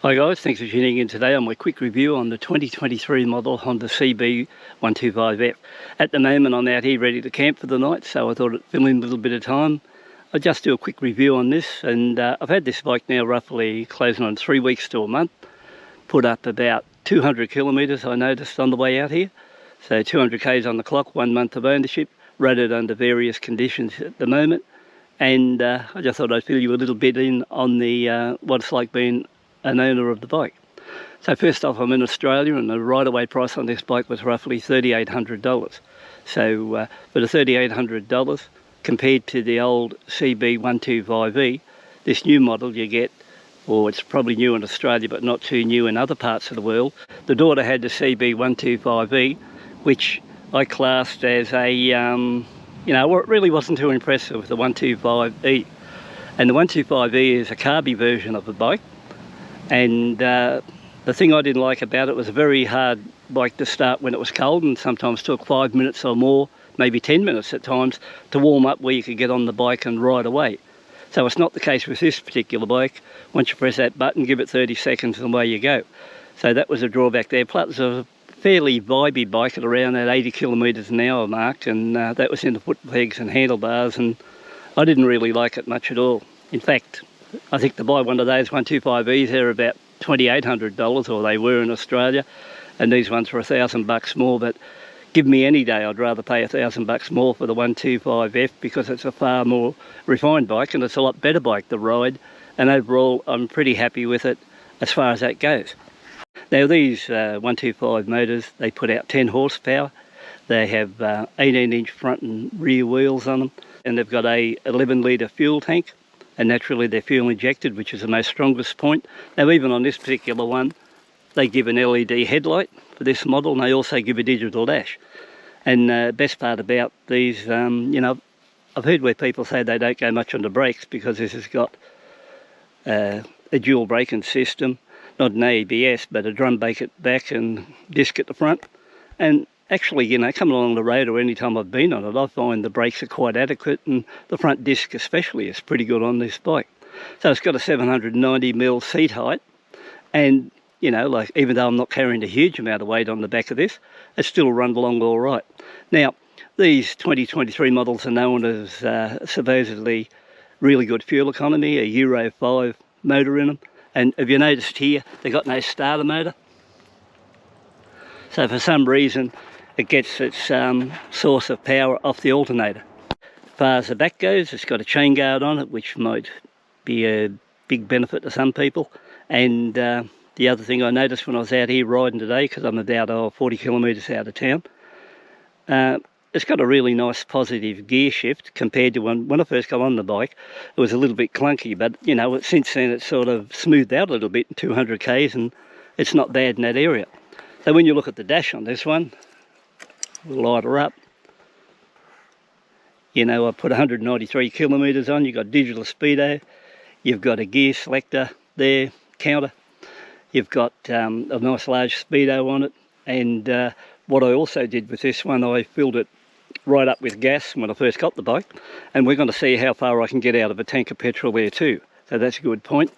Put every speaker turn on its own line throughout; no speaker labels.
Hi guys, thanks for tuning in today on my quick review on the 2023 model Honda CB125F. At the moment I'm out here ready to camp for the night, so I thought I'd fill in a little bit of time. I'll just do a quick review on this, and I've had this bike now roughly closing on 3 weeks to a month. Put up about 200 kilometres I noticed on the way out here. So 200 k's on the clock, 1 month of ownership, rated under various conditions at the moment. And I just thought I'd fill you a little bit in on the what it's like being an owner of the bike. So first off, I'm in Australia, and the right-of-way price on this bike was roughly $3,800. So for the $3,800 compared to the old CB125E, this new model you get, or it's probably new in Australia but not too new in other parts of the world. The daughter had the CB125E, which I classed as a, you know, it really wasn't too impressive with the 125E. And the 125E is a carby version of the bike. And the thing I didn't like about it was a very hard bike to start when it was cold, and sometimes took 5 minutes or more, maybe 10 minutes at times, to warm up where you could get on the bike and ride away. So it's not the case with this particular bike. Once you press that button, give it 30 seconds and away you go. So that was a drawback there. Plus it was a fairly vibey bike at around that 80 kilometres an hour mark, and that was in the foot pegs and handlebars, and I didn't really like it much at all. In fact, I think to buy one of those 125Es, they're about $2,800, or they were in Australia, and these ones were $1,000 more. But give me any day, I'd rather pay $1,000 more for the 125F, because it's a far more refined bike and it's a lot better bike to ride. And overall, I'm pretty happy with it as far as that goes. Now these 125 motors, they put out 10 horsepower. They have 18-inch front and rear wheels on them, and they've got a 11-litre fuel tank. And naturally they're fuel injected, which is the most strongest point. Now even on this particular one, they give an LED headlight for this model, and they also give a digital dash. And the best part about these, you know, I've heard where people say they don't go much on the brakes because this has got a dual braking system, not an ABS, but a drum brake at back and disc at the front. And actually, you know, coming along the road or any time I've been on it, I find the brakes are quite adequate, and the front disc especially is pretty good on this bike. So it's got a 790mm seat height, and, you know, like, even though I'm not carrying a huge amount of weight on the back of this, it still runs along all right. Now, these 2023 models are known as supposedly really good fuel economy, a Euro 5 motor in them. And have you noticed here, they've got no starter motor? So for some reason, it gets its source of power off the alternator. As far as the back goes, it's got a chain guard on it, which might be a big benefit to some people. And the other thing I noticed when I was out here riding today, because I'm about 40 kilometres out of town, it's got a really nice positive gear shift compared to when I first got on the bike. It was a little bit clunky, but, you know, since then it's sort of smoothed out a little bit in 200 k's, and it's not bad in that area. So when you look at the dash on this one, we'll light her up. You know, I put 193 kilometres on. You've got digital Speedo. You've got a gear selector there, counter. You've got a nice large Speedo on it. And what I also did with this one, I filled it right up with gas when I first got the bike. And we're going to see how far I can get out of a tank of petrol there too. So that's a good point.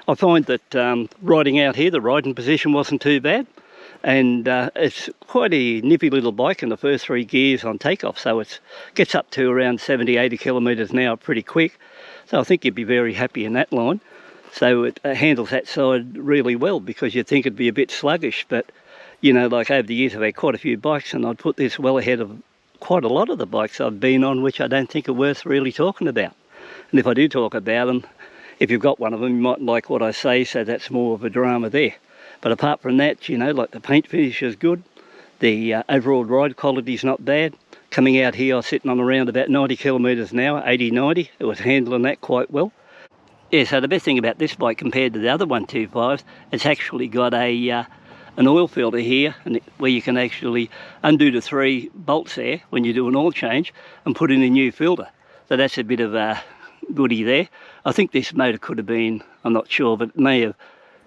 I find that riding out here, the riding position wasn't too bad. And it's quite a nippy little bike in the first 3 gears on takeoff, so it gets up to around 70-80 kilometres an hour pretty quick. So I think you'd be very happy in that line. So it handles that side really well, because you'd think it'd be a bit sluggish. But, you know, like over the years I've had quite a few bikes, and I'd put this well ahead of quite a lot of the bikes I've been on, which I don't think are worth really talking about. And if I do talk about them, if you've got one of them, you mightn't like what I say, so that's more of a drama there. But apart from that, you know, like, the paint finish is good. The overall ride quality is not bad. Coming out here, I was sitting on around about 90 kilometres an hour, 80-90. It was handling that quite well. Yeah, so the best thing about this bike compared to the other 125s, it's actually got an oil filter here, and where you can actually undo the 3 bolts there when you do an oil change and put in a new filter. So that's a bit of a goodie there. I think this motor could have been, I'm not sure, but it may have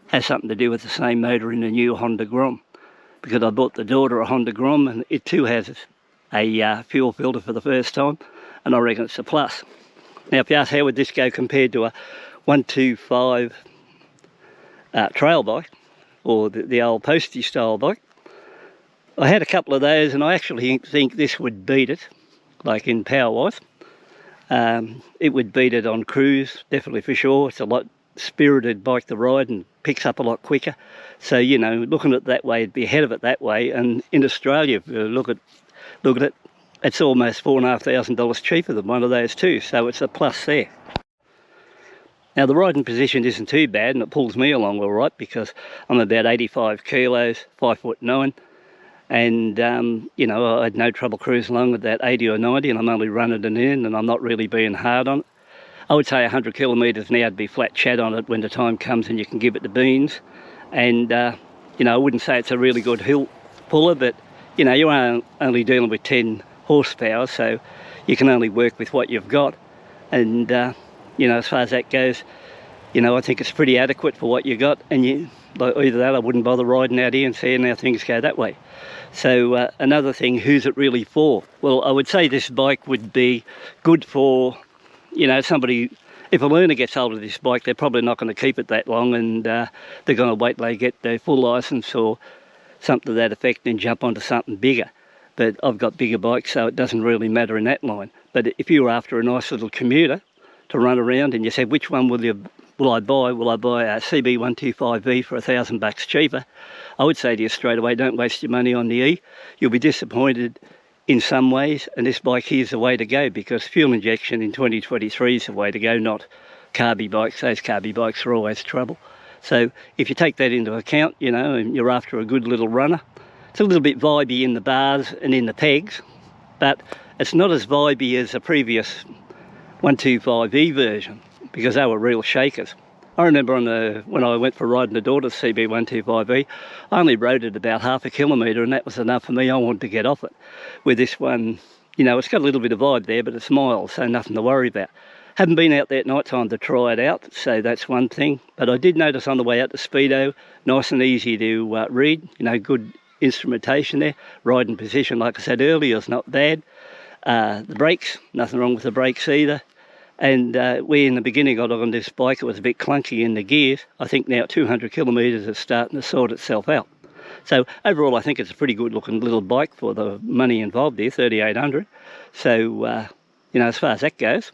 has something to do with the same motor in the new Honda Grom, because I bought the daughter a Honda Grom, and it too has a fuel filter for the first time, and I reckon it's a plus. Now if you ask how would this go compared to a 125 trail bike, or the old postie style bike. I had a couple of those, and I actually think this would beat it, like in power-wise. It would beat it on cruise, definitely for sure. It's a lot spirited bike to ride and picks up a lot quicker. So, you know, looking at it that way, it'd be ahead of it that way. And in Australia, if you look at it, it's almost $4,500 cheaper than one of those too. So it's a plus there. Now the riding position isn't too bad, and it pulls me along all right because I'm about 85 kilos, 5'9", and you know, I had no trouble cruising along with that 80 or 90, and I'm only running it in, and I'm not really being hard on it. I would say 100 kilometres now would be flat chat on it when the time comes and you can give it the beans. And you know, I wouldn't say it's a really good hill puller, but you know, you are only dealing with 10 horsepower, so you can only work with what you've got. And you know, as far as that goes, you know, I think it's pretty adequate for what you got, and either that, I wouldn't bother riding out here and seeing how things go that way. So another thing, who's it really for? Well, I would say this bike would be good for, you know, somebody. If a learner gets hold of this bike, they're probably not going to keep it that long, and they're going to wait till they get their full licence or something to that effect and jump onto something bigger. But I've got bigger bikes, so it doesn't really matter in that line. But if you were after a nice little commuter to run around and you said, which one will I buy? Will I buy a CB125F for $1,000 cheaper? I would say to you straight away, don't waste your money on the E. You'll be disappointed in some ways, and this bike here is the way to go, because fuel injection in 2023 is the way to go, not carby bikes. Those carby bikes are always trouble. So if you take that into account, you know, and you're after a good little runner, it's a little bit vibey in the bars and in the pegs, but it's not as vibey as the previous 125E version, because they were real shakers. I remember when I went for riding the daughter's CB125E, I only rode it about half a kilometre, and that was enough for me. I wanted to get off it. With this one, you know, it's got a little bit of vibe there, but it's miles, so nothing to worry about. Haven't been out there at night time to try it out, so that's one thing. But I did notice on the way out to Speedo, nice and easy to read, you know, good instrumentation there. Riding position, like I said earlier, is not bad. The brakes, nothing wrong with the brakes either. And where in the beginning I got on this bike, it was a bit clunky in the gears. I think now at 200 kilometres it's starting to sort itself out. So overall I think it's a pretty good looking little bike for the money involved here, 3,800. So, you know, as far as that goes,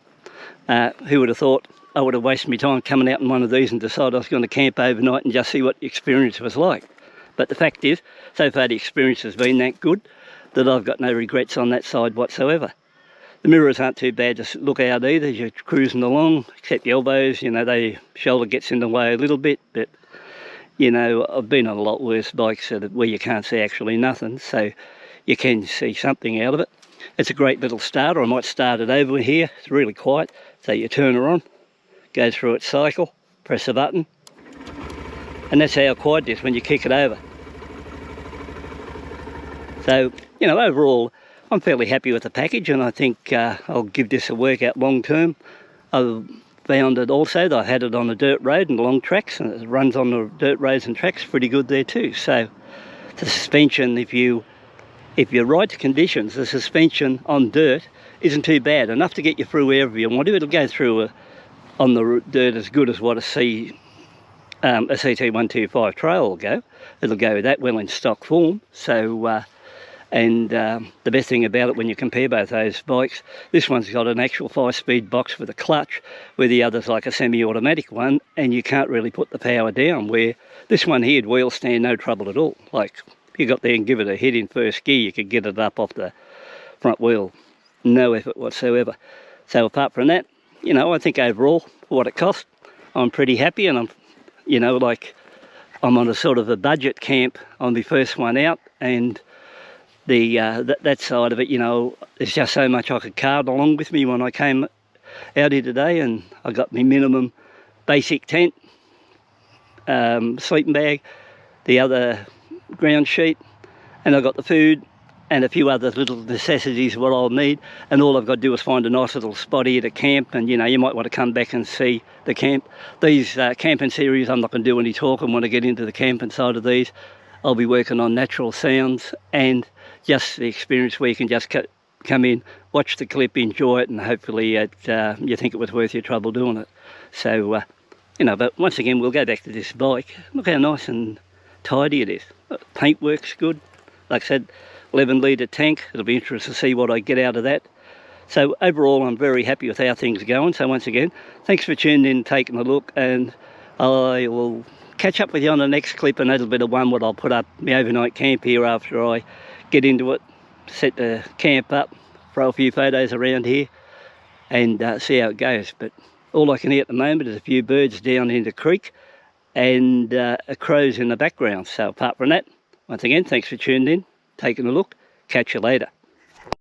who would have thought I would have wasted my time coming out in one of these and decided I was going to camp overnight and just see what the experience was like. But the fact is, so far the experience has been that good that I've got no regrets on that side whatsoever. The mirrors aren't too bad to look out either as you're cruising along, except the elbows, you know, the shoulder gets in the way a little bit, but, you know, I've been on a lot worse bikes where you can't see actually nothing, so you can see something out of it. It's a great little starter. I might start it over here. It's really quiet, so you turn her on, go through its cycle, press a button, and that's how quiet it is when you kick it over. So, you know, overall, I'm fairly happy with the package, and I think I'll give this a workout long term. I've found it also that I had it on the dirt road and long tracks, and it runs on the dirt roads and tracks pretty good there too. So the suspension, if you ride to conditions, the suspension on dirt isn't too bad, enough to get you through wherever you want to. It'll go through on the dirt as good as what a CT125 trail will go. It'll go that well in stock form. So and the best thing about it when you compare both those bikes, this one's got an actual 5-speed box with a clutch, where the other's like a semi-automatic one, and you can't really put the power down, where this one here, wheel stand, no trouble at all. Like, if you got there and give it a hit in first gear, you could get it up off the front wheel, no effort whatsoever. So apart from that, you know, I think overall, for what it cost, I'm pretty happy, and I'm, you know, like, I'm on a sort of a budget camp on my first one out, and the that side of it, you know, there's just so much I could cart along with me when I came out here today. And I got my minimum basic tent, sleeping bag, the other ground sheet, and I got the food and a few other little necessities what I'll need, and all I've got to do is find a nice little spot here to camp. And you know, you might want to come back and see the camp. These camping series, I'm not going to do any talking when I get into the camping side of these. I'll be working on natural sounds and just the experience where you can just come in, watch the clip, enjoy it, and hopefully you think it was worth your trouble doing it. So You know, but once again, we'll go back to this bike. Look how nice and tidy it is. Paintwork's good. Like I said, 11 litre tank. It'll be interesting to see what I get out of that. So overall, I'm very happy with how things are going. So once again, thanks for tuning in, taking a look, and I will catch up with you on the next clip, and that'll be the one what I'll put up my overnight camp here after I get into it, set the camp up, throw a few photos around here, and see how it goes. But all I can hear at the moment is a few birds down in the creek and crows in the background. So apart from that, once again, thanks for tuning in, taking a look. Catch you later.